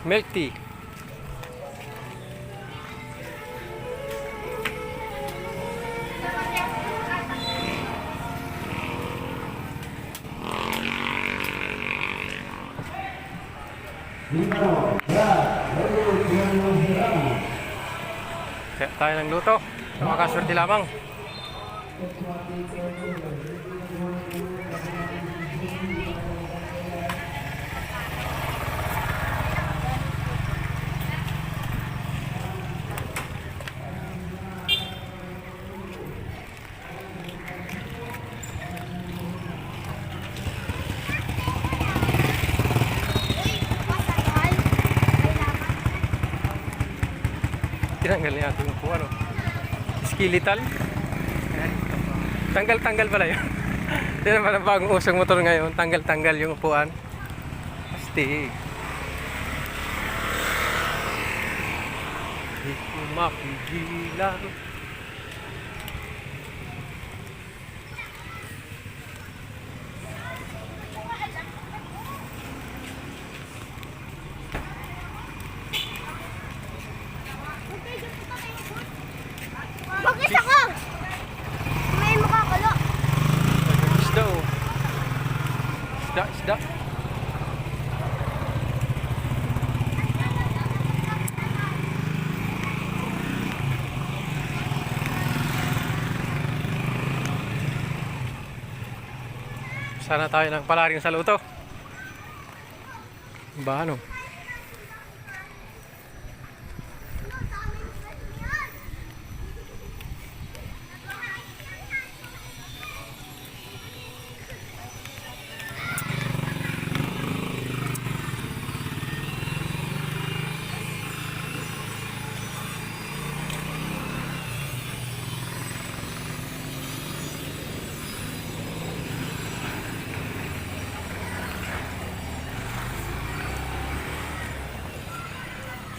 Milk tea. Kaya tayo ng luto. Makaswerte lamang. Tinanggal niya ating upuan, oh. Skeletal. Tanggal-tanggal pala yun. Hindi naman ang bagong usong motor ngayon. Tanggal-tanggal yung upuan. Astig. Di ko mapigilan. Bakit ako? May makakalo. Isda, oh. Isda. Sana tayo ng palaring sa luto. Ba ano?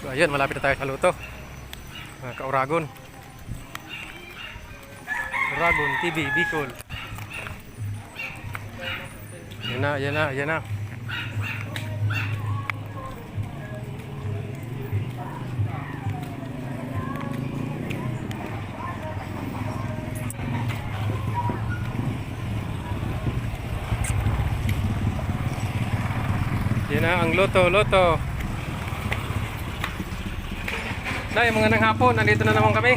So ayun, malapit na tayo sa luto. Mga ka-Uragon. Uragon TV, Bicol. Yan na. Yan na ang luto. Nay, mga nang hapon, nandito na naman kami.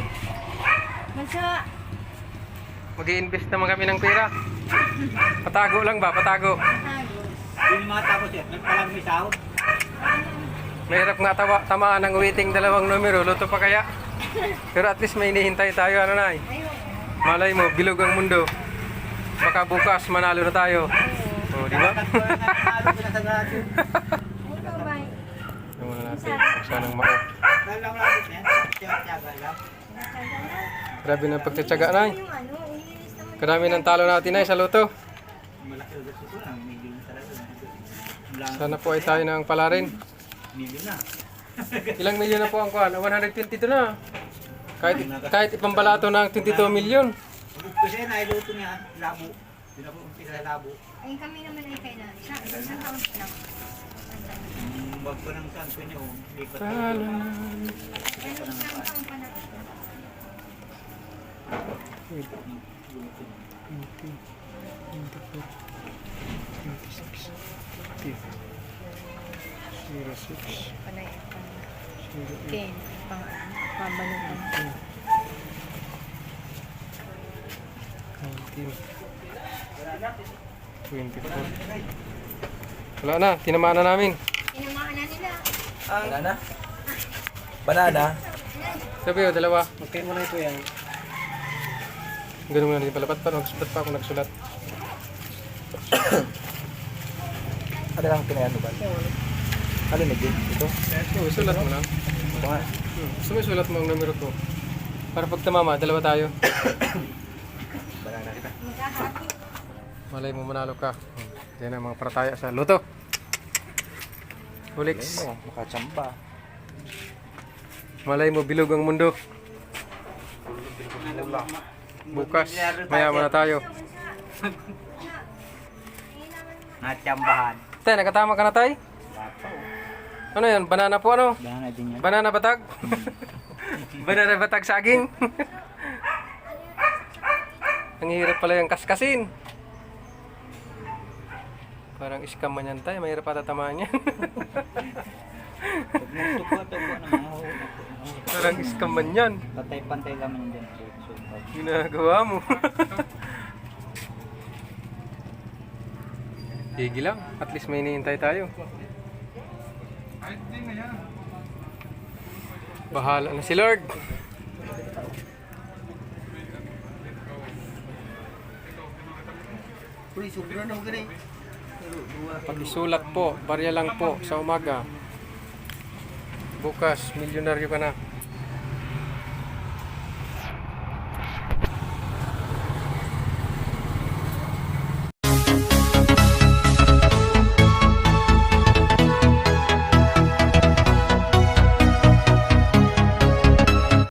Masa. Mag-i-invest naman kami ng pera. Patago lang ba? Patago. Yung mga tapos yan, nagpalang may sahod. Mahirap nga tamaan ng waiting dalawang numero. Luto pa kaya? Pero at least may hinihintay tayo. Ano, Nay? Malay mo, bilog ang mundo. Baka bukas manalo na tayo. O, di ba? Naman natin. Sanang mao. Grabe ng pagtsatsaga, Nay. Karami ng talo natin, Nay, sa luto. Sana po ay tayo ng palarin. Ilang milyon na po ang kuhan? 122 na. Kahit ipambalato ng 22 milyon. Kasi nailuto niya, labo. Pinapumpisa sa labo. Ay, kami naman ay kailan. Isang taon pa lang. Bag ko ng santo niyo, lipat ko. Salamat. Isang taon pa lang. 06. Panay, Ken, pambalutan. 24. Wala na, tinamaan na namin. Tinamaan na nila. Banana? Banana? Sabi o, dalawa. Okay mo na ito yan. Ganun mo na rin palapat pa. Nagsulat pa ako nagsulat. Ano lang pinayano ba? Ano na din? Ito? Oo, sulat mo lang. Ito nga. Gusto mo isulat mo ang numero ko. Para pag tamama, dalawa tayo. Banana kita. Malay mo manalo ka. Yan ang mga parataya sa luto. Ulix. Ayun mo, makachamba. Malay mo bilog ang mundo. Bukas, mayaman na tayo. Nachambahan. Tay, nakatama ka na, Tay? Wala pa oh. Ano yan? Banana po ano? Banana din yan. Banana batag? Banana batag saging? Ang hirap pala yung kaskasin. Parang scam man yan tayo. Mahirap ata tamaan yan. Pag nagtupo-tupo na mga Parang scam man yan. Pantay-pantay naman din. Ginagawa mo. Higi lang. At least may hinihintay tayo. Bahala na si Lord. Uy, sobra na gani. Pag-isulat po, barya lang po sa umaga. Bukas, milyonaryo ka na.